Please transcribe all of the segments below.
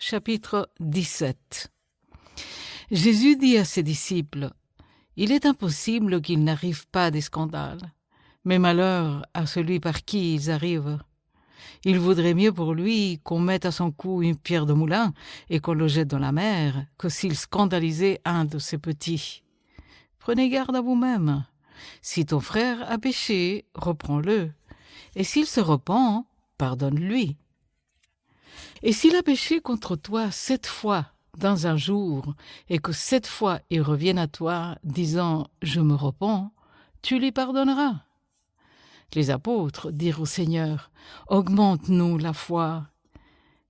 chapitre 17. Jésus dit à ses disciples, « Il est impossible qu'il n'arrive pas des scandales, mais malheur à celui par qui ils arrivent. Il vaudrait mieux pour lui qu'on mette à son cou une pierre de moulin et qu'on le jette dans la mer que s'il scandalisait un de ses petits. Prenez garde à vous-même. Si ton frère a péché, reprends-le, et s'il se repent, pardonne-lui. Et s'il a péché contre toi 7 fois dans un jour, et que 7 fois il revienne à toi, disant « Je me repens », tu lui pardonneras. Les apôtres dirent au Seigneur « Augmente-nous la foi ».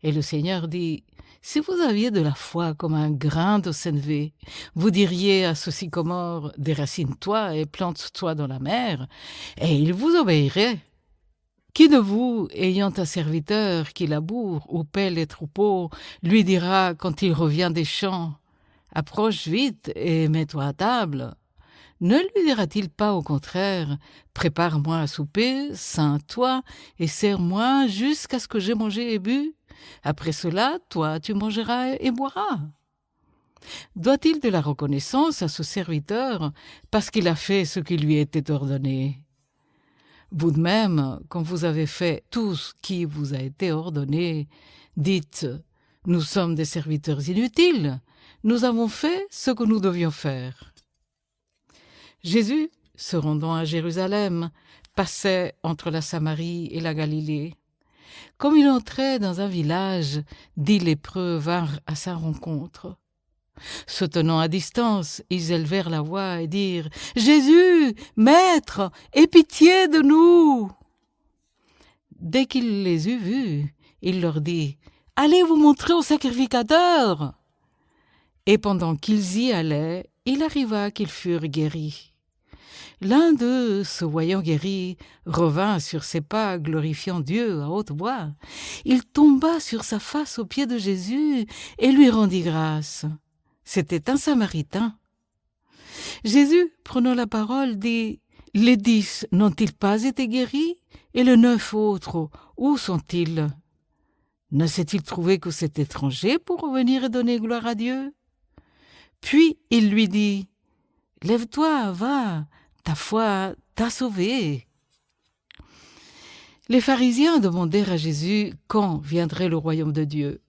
Et le Seigneur dit « Si vous aviez de la foi comme un grain de sénévé, vous diriez à ce sycomore « Déracine-toi et plante-toi dans la mer », et il vous obéirait. Qui de vous, ayant un serviteur qui laboure ou paie les troupeaux, lui dira quand il revient des champs « Approche vite et mets-toi à table ». Ne lui dira-t-il pas au contraire « Prépare-moi à souper, ceins-toi et sers-moi jusqu'à ce que j'aie mangé et bu. Après cela, toi, tu mangeras et boiras. » Doit-il de la reconnaissance à ce serviteur parce qu'il a fait ce qui lui était ordonné? Vous de même, quand vous avez fait tout ce qui vous a été ordonné, dites « Nous sommes des serviteurs inutiles, nous avons fait ce que nous devions faire. » Jésus, se rendant à Jérusalem, passait entre la Samarie et la Galilée. Comme il entrait dans un village, 10 lépreux vinrent à sa rencontre. Se tenant à distance, ils élevèrent la voix et dirent « Jésus, Maître, aie pitié de nous !» Dès qu'il les eut vus, il leur dit « Allez vous montrer au sacrificateur !» Et pendant qu'ils y allaient, il arriva qu'ils furent guéris. L'un d'eux, se voyant guéri, revint sur ses pas, glorifiant Dieu à haute voix. Il tomba sur sa face aux pieds de Jésus et lui rendit grâce. C'était un Samaritain. Jésus, prenant la parole, dit « Les 10 n'ont-ils pas été guéris? Et les 9 autres, où sont-ils? Ne s'est-il trouvé que cet étranger pour revenir et donner gloire à Dieu ?» Puis il lui dit « Lève-toi, va, ta foi t'a sauvé. » Les pharisiens demandèrent à Jésus quand viendrait le royaume de Dieu.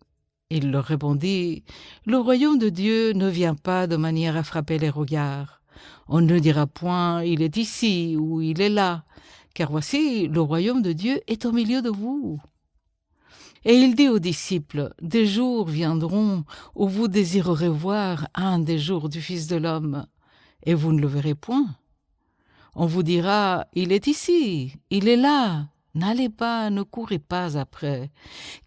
Il leur répondit « Le royaume de Dieu ne vient pas de manière à frapper les regards. On ne dira point « il est ici » ou « il est là », car voici, le royaume de Dieu est au milieu de vous. Et il dit aux disciples « Des jours viendront où vous désirerez voir un des jours du Fils de l'homme, et vous ne le verrez point. On vous dira « Il est ici, il est là ». N'allez pas, ne courez pas après,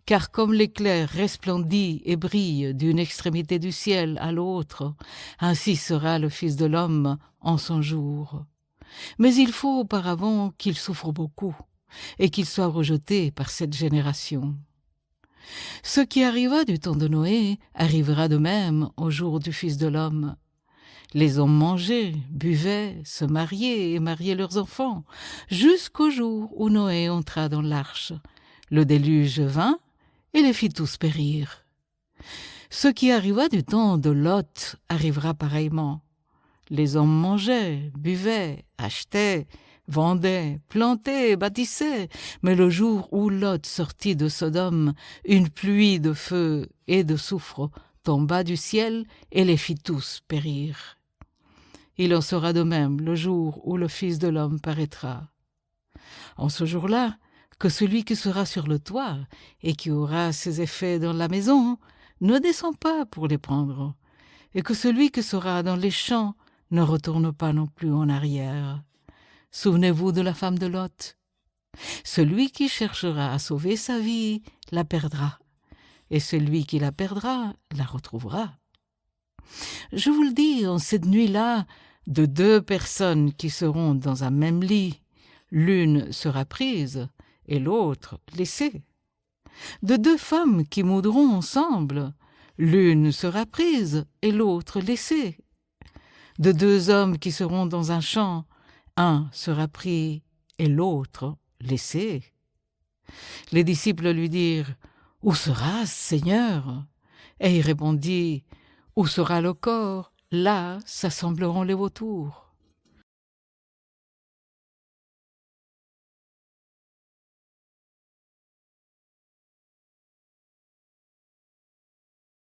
car comme l'éclair resplendit et brille d'une extrémité du ciel à l'autre, ainsi sera le Fils de l'homme en son jour. Mais il faut auparavant qu'il souffre beaucoup et qu'il soit rejeté par cette génération. Ce qui arriva du temps de Noé arrivera de même au jour du Fils de l'homme. Les hommes mangeaient, buvaient, se mariaient et mariaient leurs enfants, jusqu'au jour où Noé entra dans l'arche. Le déluge vint et les fit tous périr. Ce qui arriva du temps de Lot arrivera pareillement. Les hommes mangeaient, buvaient, achetaient, vendaient, plantaient, bâtissaient, mais le jour où Lot sortit de Sodome, une pluie de feu et de soufre tomba du ciel et les fit tous périr. Il en sera de même le jour où le Fils de l'homme paraîtra. En ce jour-là, que celui qui sera sur le toit et qui aura ses effets dans la maison ne descend pas pour les prendre, et que celui qui sera dans les champs ne retourne pas non plus en arrière. Souvenez-vous de la femme de Lot. Celui qui cherchera à sauver sa vie la perdra, et celui qui la perdra la retrouvera. Je vous le dis, en cette nuit-là, de 2 personnes qui seront dans un même lit, l'une sera prise et l'autre laissée. De 2 femmes qui moudront ensemble, l'une sera prise et l'autre laissée. De 2 hommes qui seront dans un champ, un sera pris et l'autre laissé. Les disciples lui dirent « Où sera-ce, Seigneur ?» Et il répondit, où sera le corps? Là s'assembleront les vautours.